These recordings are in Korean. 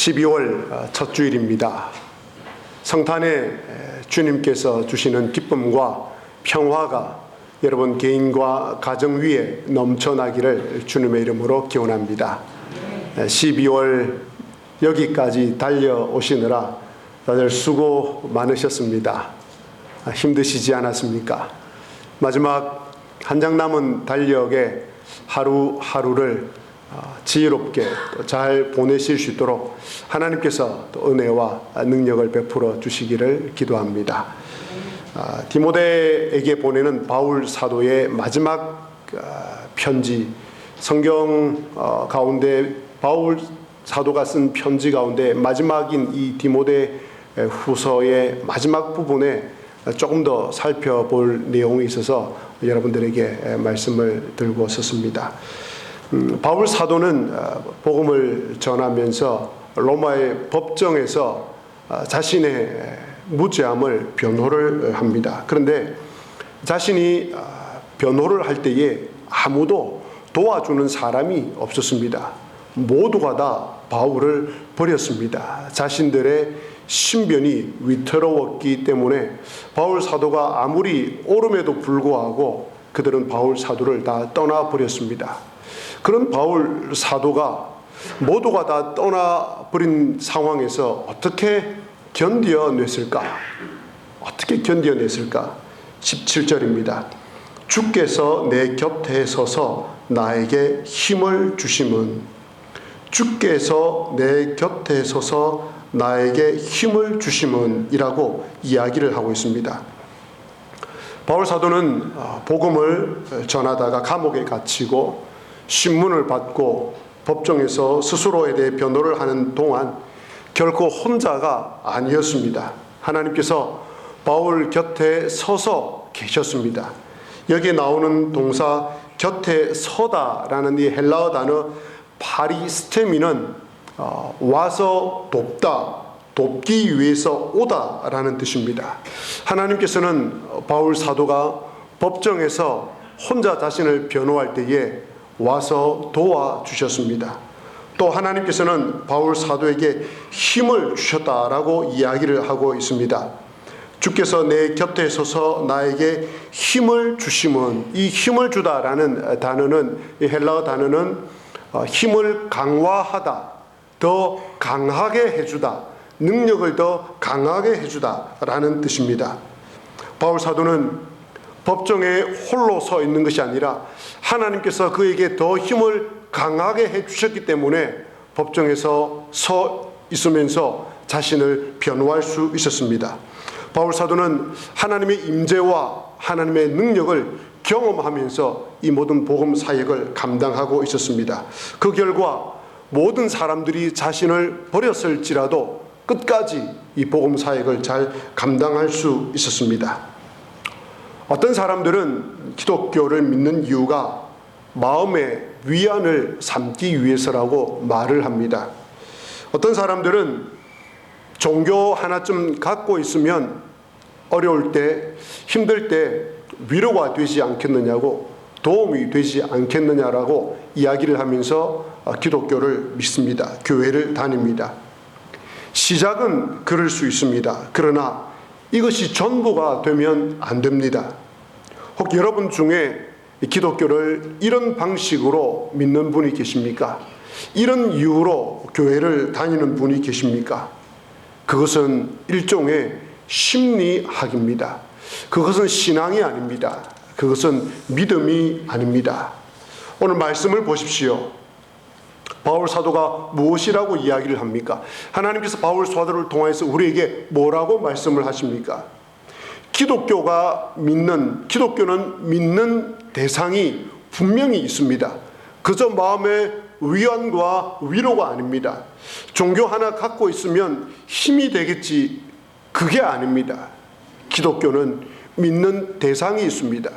12월 첫 주일입니다. 성탄에 주님께서 주시는 기쁨과 평화가 여러분 개인과 가정 위에 넘쳐나기를 주님의 이름으로 기원합니다. 12월 여기까지 달려오시느라 다들 수고 많으셨습니다. 힘드시지 않았습니까? 마지막 한 장 남은 달력에 하루하루를 지혜롭게 잘 보내실 수 있도록 하나님께서 또 은혜와 능력을 베풀어 주시기를 기도합니다. 디모데에게 보내는 바울 사도의 마지막 편지, 성경 가운데 바울 사도가 쓴 편지 가운데 마지막인 이 디모데 후서의 마지막 부분에 조금 더 살펴볼 내용이 있어서 여러분들에게 말씀을 들고 섰습니다. 바울 사도는 복음을 전하면서 로마의 법정에서 자신의 무죄함을 변호를 합니다. 그런데 자신이 변호를 할 때에 아무도 도와주는 사람이 없었습니다. 모두가 다 바울을 버렸습니다. 자신들의 신변이 위태로웠기 때문에 바울 사도가 아무리 옳음에도 불구하고 그들은 바울 사도를 다 떠나버렸습니다. 그런 바울 사도가 모두가 다 떠나버린 상황에서 어떻게 견뎌냈을까? 어떻게 견뎌냈을까? 17절입니다. 주께서 내 곁에 서서 나에게 힘을 주심은, 주께서 내 곁에 서서 나에게 힘을 주심은 이라고 이야기를 하고 있습니다. 바울 사도는 복음을 전하다가 감옥에 갇히고 신문을 받고 법정에서 스스로에 대해 변호를 하는 동안 결코 혼자가 아니었습니다. 하나님께서 바울 곁에 서서 계셨습니다. 여기에 나오는 동사 곁에 서다라는 이 헬라어 단어 파리스테미는 와서 돕다, 돕기 위해서 오다라는 뜻입니다. 하나님께서는 바울 사도가 법정에서 혼자 자신을 변호할 때에 와서 도와주셨습니다. 또 하나님께서는 바울 사도에게 힘을 주셨다라고 이야기를 하고 있습니다. 주께서 내 곁에 서서 나에게 힘을 주심은, 이 힘을 주다라는 단어는, 이 헬라어 단어는 힘을 강화하다, 더 강하게 해주다, 능력을 더 강하게 해주다라는 뜻입니다. 바울 사도는 법정에 홀로 서 있는 것이 아니라 하나님께서 그에게 더 힘을 강하게 해주셨기 때문에 법정에서 서 있으면서 자신을 변호할 수 있었습니다. 바울 사도는 하나님의 임재와 하나님의 능력을 경험하면서 이 모든 복음 사역을 감당하고 있었습니다. 그 결과 모든 사람들이 자신을 버렸을지라도 끝까지 이 복음 사역을 잘 감당할 수 있었습니다. 어떤 사람들은 기독교를 믿는 이유가 마음의 위안을 삼기 위해서라고 말을 합니다. 어떤 사람들은 종교 하나쯤 갖고 있으면 어려울 때, 힘들 때 위로가 되지 않겠느냐고, 도움이 되지 않겠느냐라고 이야기를 하면서 기독교를 믿습니다. 교회를 다닙니다. 시작은 그럴 수 있습니다. 그러나 이것이 전부가 되면 안 됩니다. 혹 여러분 중에 기독교를 이런 방식으로 믿는 분이 계십니까? 이런 이유로 교회를 다니는 분이 계십니까? 그것은 일종의 심리학입니다. 그것은 신앙이 아닙니다. 그것은 믿음이 아닙니다. 오늘 말씀을 보십시오. 바울 사도가 무엇이라고 이야기를 합니까? 하나님께서 바울 사도를 통해서 우리에게 뭐라고 말씀을 하십니까? 기독교는 믿는 대상이 분명히 있습니다. 그저 마음의 위안과 위로가 아닙니다. 종교 하나 갖고 있으면 힘이 되겠지, 그게 아닙니다. 기독교는 믿는 대상이 있습니다.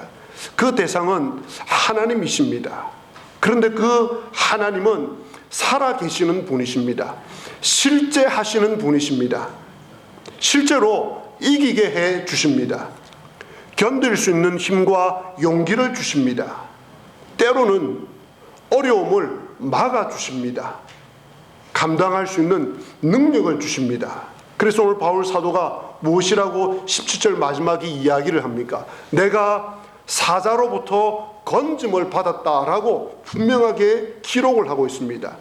그 대상은 하나님이십니다. 그런데 그 하나님은 살아계시는 분이십니다. 실제 하시는 분이십니다. 실제로 이기게 해 주십니다. 견딜 수 있는 힘과 용기를 주십니다. 때로는 어려움을 막아 주십니다. 감당할 수 있는 능력을 주십니다. 그래서 오늘 바울 사도가 무엇이라고 17절 마지막에 이야기를 합니까? 내가 사자로부터 건짐을 받았다라고 분명하게 기록을 하고 있습니다.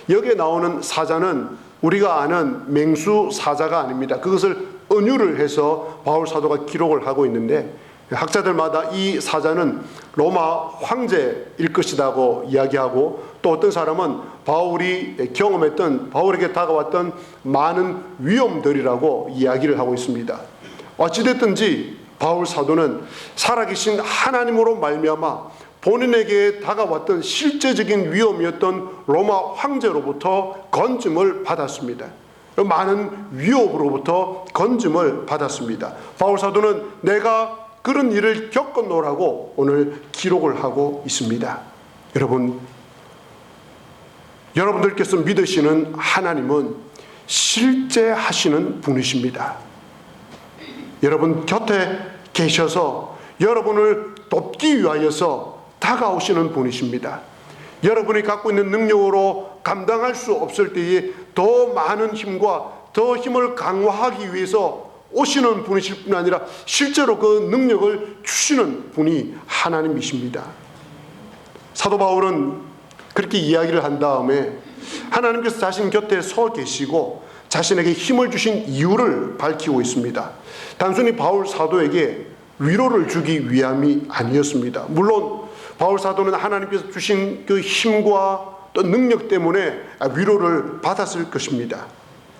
여기에 나오는 사자는 우리가 아는 맹수 사자가 아닙니다. 그것을 은유를 해서 바울 사도가 기록을 하고 있는데, 학자들마다 이 사자는 로마 황제일 것이라고 이야기하고, 또 어떤 사람은 바울이 경험했던, 바울에게 다가왔던 많은 위험들이라고 이야기를 하고 있습니다. 어찌됐든지 바울 사도는 살아계신 하나님으로 말미암아 본인에게 다가왔던 실제적인 위험이었던 로마 황제로부터 건짐을 받았습니다. 많은 위협으로부터 건짐을 받았습니다. 바울 사도는 내가 그런 일을 겪었노라고 오늘 기록을 하고 있습니다. 여러분들께서 믿으시는 하나님은 실제 하시는 분이십니다. 여러분 곁에 계셔서 여러분을 돕기 위하여서 다가오시는 분이십니다. 여러분이 갖고 있는 능력으로 감당할 수 없을 때에 더 많은 힘과 더 힘을 강화하기 위해서 오시는 분이실 뿐 아니라 실제로 그 능력을 주시는 분이 하나님이십니다. 사도 바울은 그렇게 이야기를 한 다음에 하나님께서 자신 곁에 서 계시고 자신에게 힘을 주신 이유를 밝히고 있습니다. 단순히 바울 사도에게 위로를 주기 위함이 아니었습니다. 물론 바울 사도는 하나님께서 주신 그 힘과 또 능력 때문에 위로를 받았을 것입니다.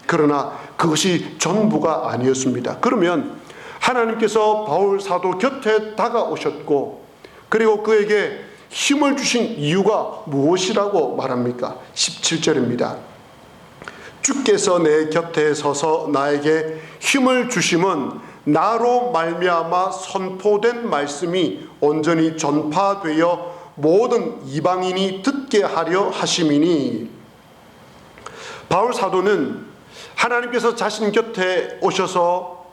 그러나 그것이 전부가 아니었습니다. 그러면 하나님께서 바울 사도 곁에 다가오셨고, 그리고 그에게 힘을 주신 이유가 무엇이라고 말합니까? 17절입니다. 주께서 내 곁에 서서 나에게 힘을 주심은 나로 말미암아 선포된 말씀이 온전히 전파되어 모든 이방인이 듣게 하려 하심이니. 바울 사도는 하나님께서 자신 곁에 오셔서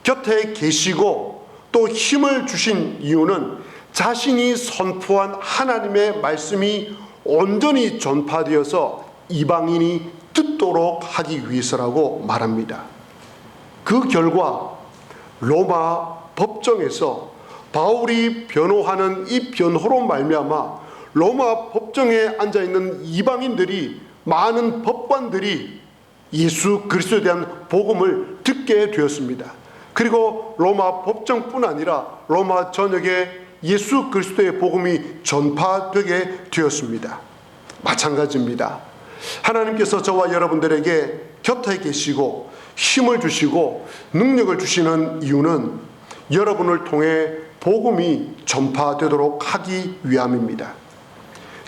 곁에 계시고 또 힘을 주신 이유는 자신이 선포한 하나님의 말씀이 온전히 전파되어서 이방인이 듣도록 하기 위해서라고 말합니다. 그 결과 로마 법정에서 바울이 변호하는 이 변호로 말미암아 로마 법정에 앉아있는 이방인들이, 많은 법관들이 예수 그리스도에 대한 복음을 듣게 되었습니다. 그리고 로마 법정뿐 아니라 로마 전역에 예수 그리스도의 복음이 전파되게 되었습니다. 마찬가지입니다. 하나님께서 저와 여러분들에게 곁에 계시고 힘을 주시고 능력을 주시는 이유는 여러분을 통해 복음이 전파되도록 하기 위함입니다.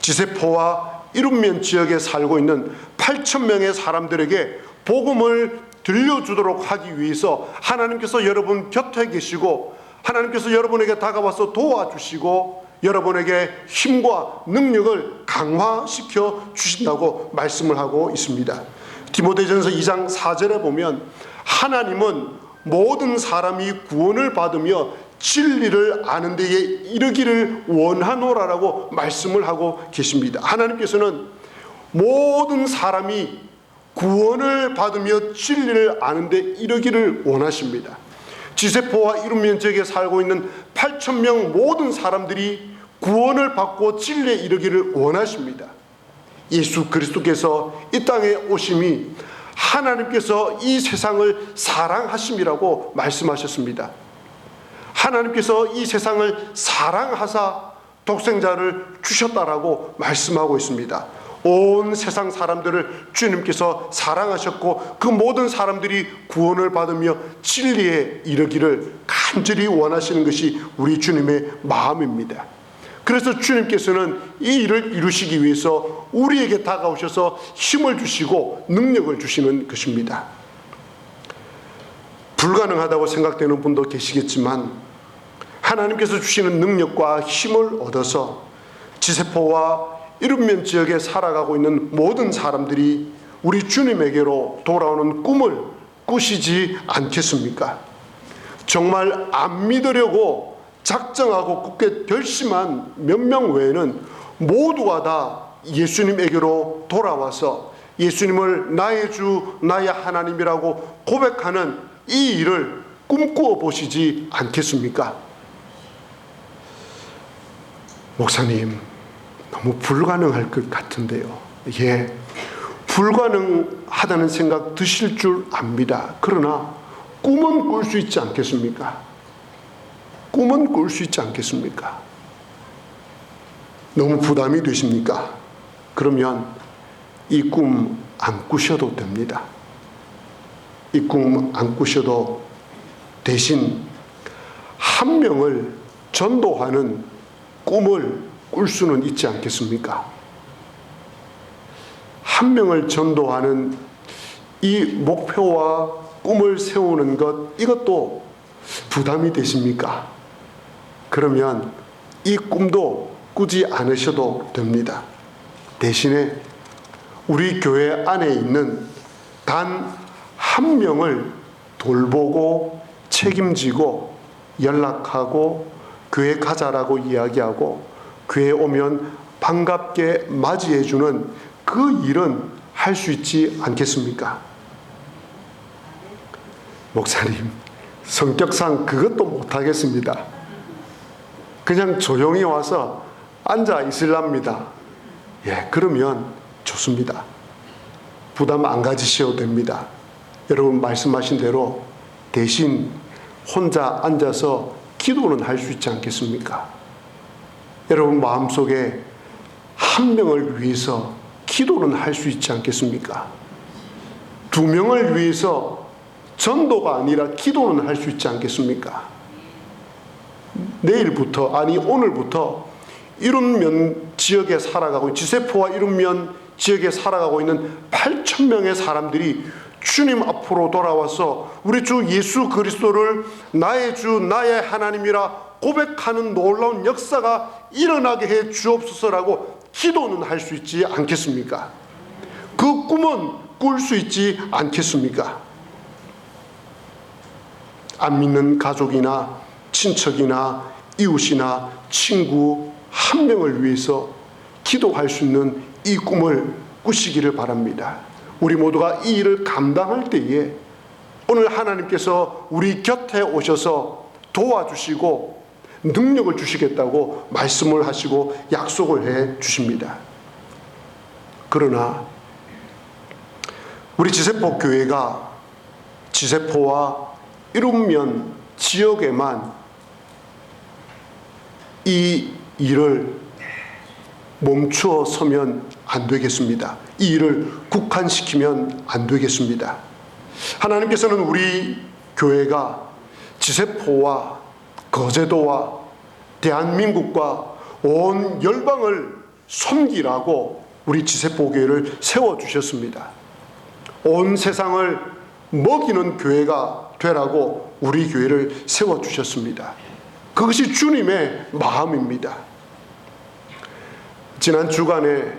지세포와 이룸면 지역에 살고 있는 8,000명의 사람들에게 복음을 들려주도록 하기 위해서 하나님께서 여러분 곁에 계시고 하나님께서 여러분에게 다가와서 도와주시고 여러분에게 힘과 능력을 강화시켜 주신다고 말씀을 하고 있습니다. 디모데전서 2장 4절에 보면 하나님은 모든 사람이 구원을 받으며 진리를 아는 데에 이르기를 원하노라라고 말씀을 하고 계십니다. 하나님께서는 모든 사람이 구원을 받으며 진리를 아는 데 이르기를 원하십니다. 지세포와 이룸면 지역에 살고 있는 8,000명 모든 사람들이 구원을 받고 진리에 이르기를 원하십니다. 예수 그리스도께서 이 땅에 오심이 하나님께서 이 세상을 사랑하심이라고 말씀하셨습니다. 하나님께서 이 세상을 사랑하사 독생자를 주셨다라고 말씀하고 있습니다. 온 세상 사람들을 주님께서 사랑하셨고 그 모든 사람들이 구원을 받으며 진리에 이르기를 간절히 원하시는 것이 우리 주님의 마음입니다. 그래서 주님께서는 이 일을 이루시기 위해서 우리에게 다가오셔서 힘을 주시고 능력을 주시는 것입니다. 불가능하다고 생각되는 분도 계시겠지만 하나님께서 주시는 능력과 힘을 얻어서 지세포와 이룸면 지역에 살아가고 있는 모든 사람들이 우리 주님에게로 돌아오는 꿈을 꾸시지 않겠습니까? 정말 안 믿으려고 작정하고 굳게 결심한 몇 명 외에는 모두가 다 예수님에게로 돌아와서 예수님을 나의 주, 나의 하나님이라고 고백하는 이 일을 꿈꾸어 보시지 않겠습니까? 목사님, 너무 불가능할 것 같은데요. 예, 불가능하다는 생각 드실 줄 압니다. 그러나 꿈은 꿀 수 있지 않겠습니까? 꿈은 꿀 수 있지 않겠습니까? 너무 부담이 되십니까? 그러면 이 꿈 안 꾸셔도 됩니다. 이 꿈 안 꾸셔도 대신 한 명을 전도하는 꿈을 꿀 수는 있지 않겠습니까? 한 명을 전도하는 이 목표와 꿈을 세우는 것, 이것도 부담이 되십니까? 그러면 이 꿈도 꾸지 않으셔도 됩니다. 대신에 우리 교회 안에 있는 단 한 명을 돌보고 책임지고 연락하고 교회 가자라고 이야기하고 교회에 오면 반갑게 맞이해주는 그 일은 할 수 있지 않겠습니까? 목사님, 성격상 그것도 못하겠습니다. 그냥 조용히 와서 앉아 있으랍니다. 예, 그러면 좋습니다. 부담 안 가지셔도 됩니다. 여러분 말씀하신 대로 대신 혼자 앉아서 기도는 할 수 있지 않겠습니까? 여러분 마음속에 한 명을 위해서 기도는 할 수 있지 않겠습니까? 두 명을 위해서 전도가 아니라 기도는 할 수 있지 않겠습니까? 내일부터, 아니 오늘부터 이룬면 지역에 살아가고, 지세포와 이룬면 지역에 살아가고 있는 8,000명의 사람들이 주님 앞으로 돌아와서 우리 주 예수 그리스도를 나의 주, 나의 하나님이라 고백하는 놀라운 역사가 일어나게 해 주옵소서라고 기도는 할 수 있지 않겠습니까? 그 꿈은 꿀 수 있지 않겠습니까? 안 믿는 가족이나 친척이나 이웃이나 친구 한 명을 위해서 기도할 수 있는 이 꿈을 꾸시기를 바랍니다. 우리 모두가 이 일을 감당할 때에 오늘 하나님께서 우리 곁에 오셔서 도와주시고 능력을 주시겠다고 말씀을 하시고 약속을 해 주십니다. 그러나 우리 지세포 교회가 지세포와 이룬면 지역에만 이 일을 멈추어 서면 안 되겠습니다. 이 일을 국한시키면 안 되겠습니다. 하나님께서는 우리 교회가 지세포와 거제도와 대한민국과 온 열방을 섬기라고 우리 지세포 교회를 세워주셨습니다. 온 세상을 먹이는 교회가 되라고 우리 교회를 세워주셨습니다. 그것이 주님의 마음입니다. 지난 주간에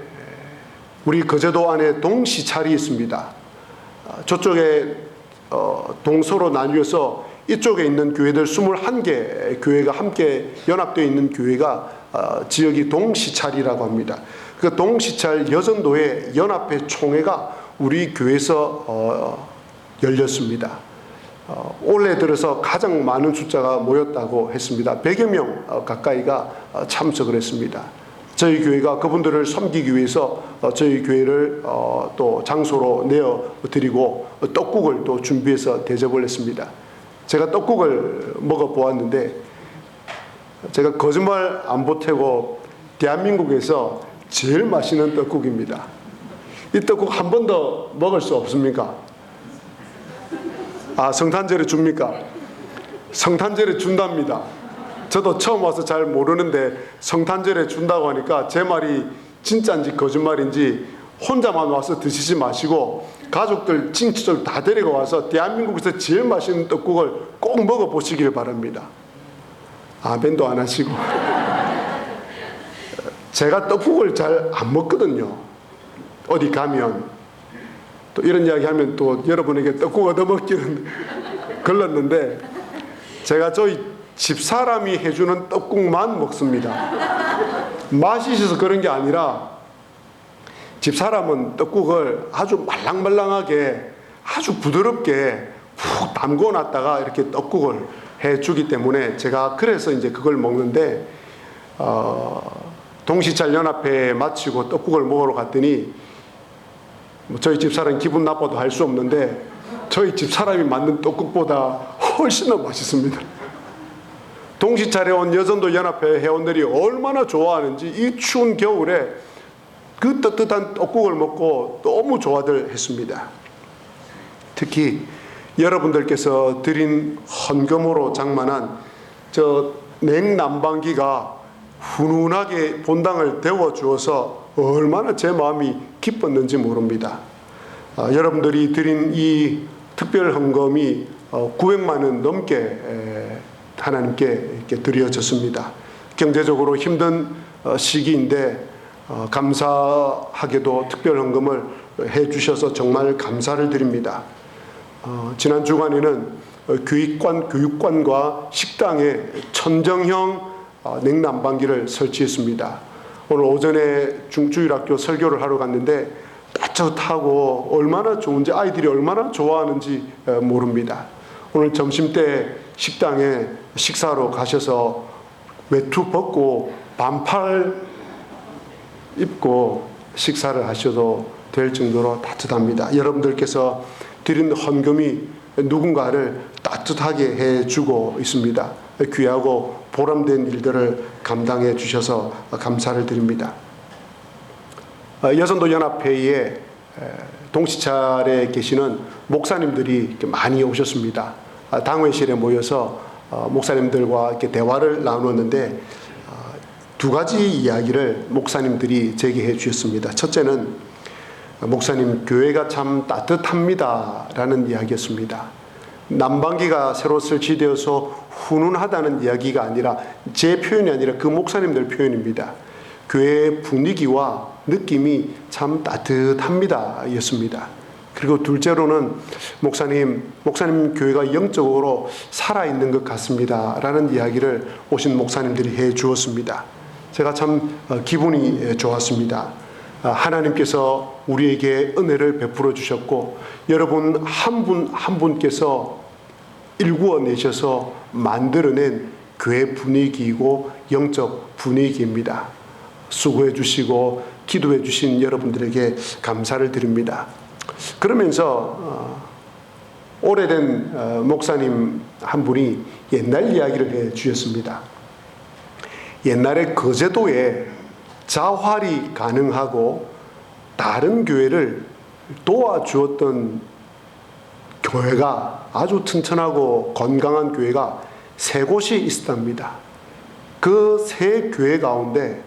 우리 거제도 안에 동시찰이 있습니다. 저쪽에 동서로 나뉘어서 이쪽에 있는 교회들 21개 교회가 함께 연합되어 있는 교회가 지역이 동시찰이라고 합니다. 그 동시찰 여전도의 연합회 총회가 우리 교회에서 열렸습니다. 올해 들어서 가장 많은 숫자가 모였다고 했습니다. 100여 명 가까이가 참석을 했습니다. 저희 교회가 그분들을 섬기기 위해서 저희 교회를 또 장소로 내어드리고 떡국을 또 준비해서 대접을 했습니다. 제가 떡국을 먹어보았는데 제가 거짓말 안 보태고 대한민국에서 제일 맛있는 떡국입니다. 이 떡국 한 번 더 먹을 수 없습니까? 아, 성탄절에 줍니까? 성탄절에 준답니다. 저도 처음 와서 잘 모르는데 성탄절에 준다고 하니까 제 말이 진짜인지 거짓말인지 혼자만 와서 드시지 마시고 가족들, 친척들 다 데리고 와서 대한민국에서 제일 맛있는 떡국을 꼭 먹어보시길 바랍니다. 아멘도 안 하시고. 제가 떡국을 잘 안 먹거든요. 어디 가면 또 이런 이야기 하면 또 여러분에게 떡국 얻어먹기는 걸렸는데 제가 저희 집사람이 해주는 떡국만 먹습니다. 맛이 있어서 그런 게 아니라 집사람은 떡국을 아주 말랑말랑하게 아주 부드럽게 푹 담궈 놨다가 이렇게 떡국을 해주기 때문에 제가 그래서 이제 그걸 먹는데, 동시찰 연합회 마치고 떡국을 먹으러 갔더니 저희 집사람 기분 나빠도 할 수 없는데 저희 집사람이 만든 떡국보다 훨씬 더 맛있습니다. 동시찰에 온 여전도 연합회 회원들이 얼마나 좋아하는지 이 추운 겨울에 그 뜨뜻한 떡국을 먹고 너무 좋아들 했습니다. 특히 여러분들께서 드린 헌금으로 장만한 저 냉난방기가 훈훈하게 본당을 데워주어서 얼마나 제 마음이 기뻤는지 모릅니다. 여러분들이 드린 이 특별 헌금이 900만 원 넘게 하나님께 이렇게 드려졌습니다. 경제적으로 힘든 시기인데 감사하게도 특별 헌금을 해주셔서 정말 감사를 드립니다. 지난 주간에는 교육관과 식당에 천정형 냉난방기를 설치했습니다. 오늘 오전에 중주일학교 설교를 하러 갔는데 따뜻하고 얼마나 좋은지, 아이들이 얼마나 좋아하는지 모릅니다. 오늘 점심때 식당에 식사로 가셔서 외투 벗고 반팔 입고 식사를 하셔도 될 정도로 따뜻합니다. 여러분들께서 드린 헌금이 누군가를 따뜻하게 해주고 있습니다. 귀하고 보람된 일들을 감당해 주셔서 감사를 드립니다. 여전도 연합회에 동시찰에 계시는 목사님들이 많이 오셨습니다. 당회실에 모여서 목사님들과 이렇게 대화를 나누었는데 두 가지 이야기를 목사님들이 제기해 주셨습니다. 첫째는 목사님, 교회가 참 따뜻합니다 라는 이야기였습니다. 난방기가 새로 설치되어서 훈훈하다는 이야기가 아니라 제 표현이 아니라 그 목사님들 표현입니다. 교회의 분위기와 느낌이 참 따뜻합니다 였습니다. 그리고 둘째로는 목사님 교회가 영적으로 살아있는 것 같습니다 라는 이야기를 오신 목사님들이 해 주었습니다. 제가 참 기분이 좋았습니다. 하나님께서 우리에게 은혜를 베풀어 주셨고 여러분 한 분 한 분께서 일구어 내셔서 만들어낸 교회 분위기이고 영적 분위기입니다. 수고해 주시고 기도해 주신 여러분들에게 감사를 드립니다. 그러면서 오래된 목사님 한 분이 옛날 이야기를 해 주셨습니다. 옛날에 거제도에 자활이 가능하고 다른 교회를 도와주었던 교회가, 아주 튼튼하고 건강한 교회가 세 곳이 있었답니다. 그 세 교회 가운데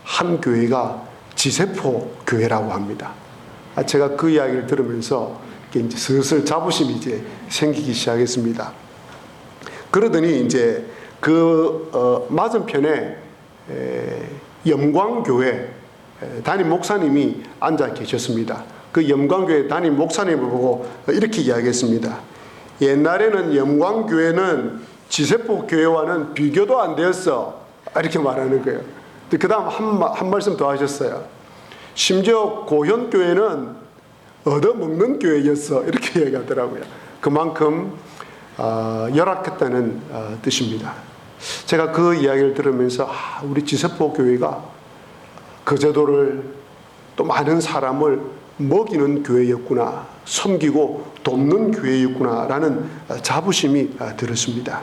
한 교회가 지세포 교회라고 합니다. 제가 그 이야기를 들으면서 이제 슬슬 자부심이 이제 생기기 시작했습니다. 그러더니 이제 그 맞은편에 염광교회 담임 목사님이 앉아 계셨습니다. 그 염광교회 담임 목사님을 보고 이렇게 이야기했습니다. 옛날에는 염광교회는 지세포 교회와는 비교도 안 되었어. 이렇게 말하는 거예요. 그 다음 한 말씀 더 하셨어요. 심지어 고현교회는 얻어먹는 교회였어. 이렇게 얘기하더라고요. 그만큼 열악했다는 뜻입니다. 제가 그 이야기를 들으면서 우리 지세포 교회가 거제도를 또 많은 사람을 먹이는 교회였구나, 섬기고 돕는 교회였구나 라는 자부심이 들었습니다.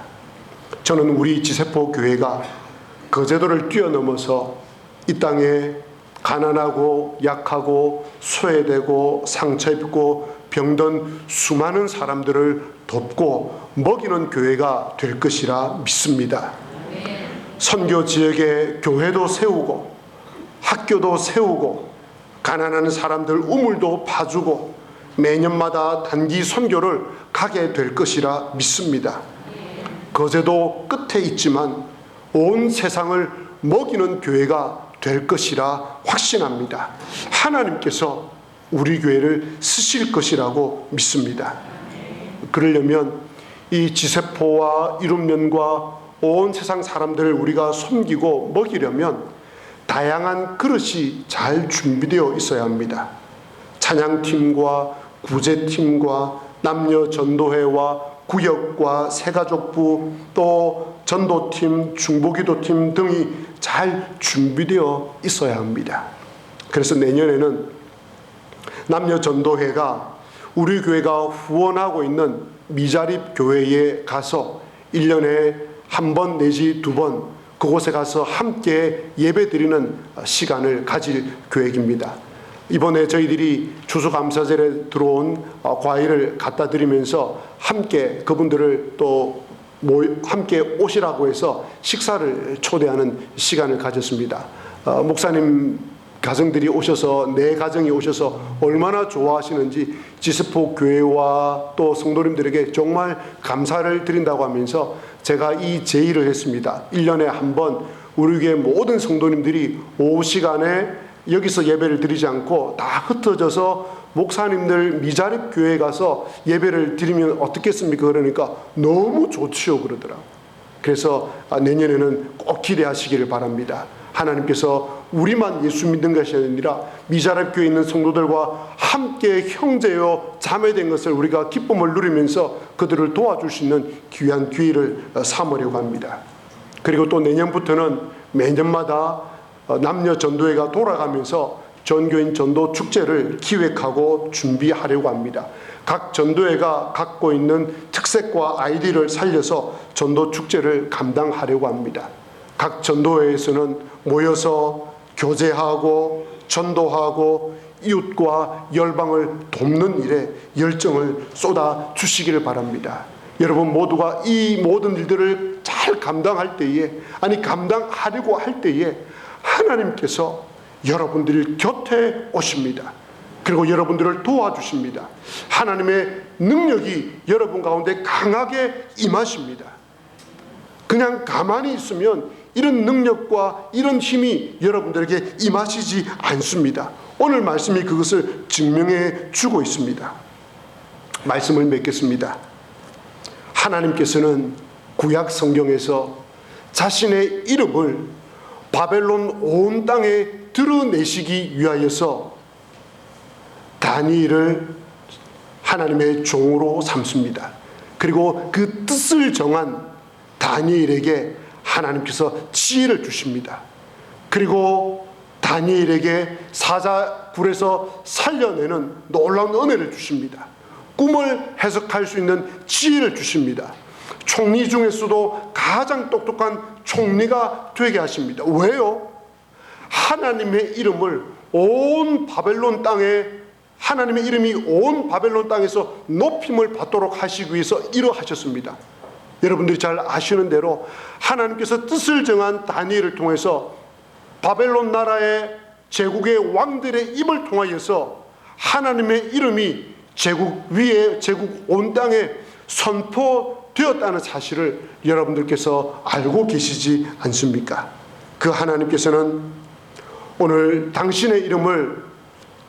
저는 우리 지세포 교회가 거제도를 뛰어넘어서 이 땅에 가난하고 약하고 소외되고 상처 입고 병든 수많은 사람들을 돕고 먹이는 교회가 될 것이라 믿습니다. 선교 지역에 교회도 세우고 학교도 세우고 가난한 사람들 우물도 파주고 매년마다 단기 선교를 가게 될 것이라 믿습니다. 거제도 끝에 있지만 온 세상을 먹이는 교회가 될 것이라 확신합니다. 하나님께서 우리 교회를 쓰실 것이라고 믿습니다. 그러려면 이 지세포와 이룸면과 온 세상 사람들을 우리가 섬기고 먹이려면 다양한 그릇이 잘 준비되어 있어야 합니다. 찬양팀과 구제팀과 남녀 전도회와 구역과 새가족부 또 전도팀, 중보기도팀 등이 잘 준비되어 있어야 합니다. 그래서 내년에는 남녀 전도회가 우리 교회가 후원하고 있는 미자립 교회에 가서 1년에 한 번 내지 2번 그곳에 가서 함께 예배드리는 시간을 가질 계획입니다. 이번에 저희들이 추수감사절에 들어온 과일을 갖다 드리면서 함께 그분들을 또 함께 오시라고 해서 식사를 초대하는 시간을 가졌습니다. 목사님 가정들이 오셔서 내 가정이 오셔서 얼마나 좋아하시는지 지스포 교회와 또 성도님들에게 정말 감사를 드린다고 하면서 제가 이 제의를 했습니다. 1년에 한 번 우리 교회 모든 성도님들이 오후 시간에 여기서 예배를 드리지 않고 다 흩어져서 목사님들 미자립 교회에 가서 예배를 드리면 어떻겠습니까? 그러니까 너무 좋지요 그러더라고요. 그래서 내년에는 꼭 기대하시기를 바랍니다. 하나님께서 우리만 예수 믿는 것이 아니라 미자립 교회에 있는 성도들과 함께 형제요 자매된 것을 우리가 기쁨을 누리면서 그들을 도와줄 수 있는 귀한 기회를 삼으려고 합니다. 그리고 또 내년부터는 매년마다 남녀 전도회가 돌아가면서 전교인 전도 축제를 기획하고 준비하려고 합니다. 각 전도회가 갖고 있는 특색과 아이디어를 살려서 전도 축제를 감당하려고 합니다. 각 전도회에서는 모여서 교제하고 전도하고 이웃과 열방을 돕는 일에 열정을 쏟아 주시기를 바랍니다. 여러분 모두가 이 모든 일들을 잘 감당할 때에 감당하려고 할 때에 하나님께서 여러분들 곁에 오십니다. 그리고 여러분들을 도와주십니다. 하나님의 능력이 여러분 가운데 강하게 임하십니다. 그냥 가만히 있으면 이런 능력과 이런 힘이 여러분들에게 임하시지 않습니다. 오늘 말씀이 그것을 증명해 주고 있습니다. 말씀을 맺겠습니다. 하나님께서는 구약 성경에서 자신의 이름을 바벨론 온 땅에 드러내시기 위하여서 다니엘을 하나님의 종으로 삼습니다. 그리고 그 뜻을 정한 다니엘에게 하나님께서 지혜를 주십니다. 그리고 다니엘에게 사자굴에서 살려내는 놀라운 은혜를 주십니다. 꿈을 해석할 수 있는 지혜를 주십니다. 총리 중에서도 가장 똑똑한 총리가 되게 하십니다. 왜요? 하나님의 이름을 온 바벨론 땅에 하나님의 이름이 온 바벨론 땅에서 높임을 받도록 하시기 위해서 이러하셨습니다. 여러분들이 잘 아시는 대로 하나님께서 뜻을 정한 다니엘을 통해서 바벨론 나라의 제국의 왕들의 입을 통하여서 하나님의 이름이 제국 위에 제국 온 땅에 선포되었다는 사실을 여러분들께서 알고 계시지 않습니까? 그 하나님께서는 오늘 당신의 이름을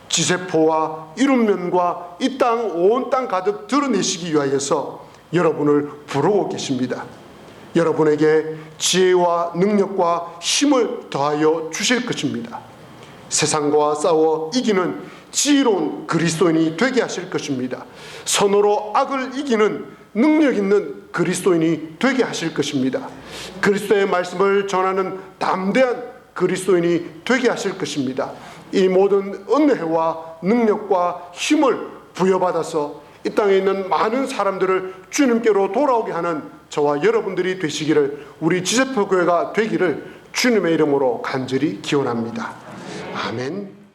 지세포와 이룸면과 이 땅 온 땅 가득 드러내시기 위하여서 여러분을 부르고 계십니다. 여러분에게 지혜와 능력과 힘을 더하여 주실 것입니다. 세상과 싸워 이기는 지혜로운 그리스도인이 되게 하실 것입니다. 선으로 악을 이기는 능력 있는 그리스도인이 되게 하실 것입니다. 그리스도의 말씀을 전하는 담대한 그리스도인이 되게 하실 것입니다. 이 모든 은혜와 능력과 힘을 부여받아서 이 땅에 있는 많은 사람들을 주님께로 돌아오게 하는 저와 여러분들이 되시기를, 우리 지세포교회가 되기를 주님의 이름으로 간절히 기원합니다. 아멘.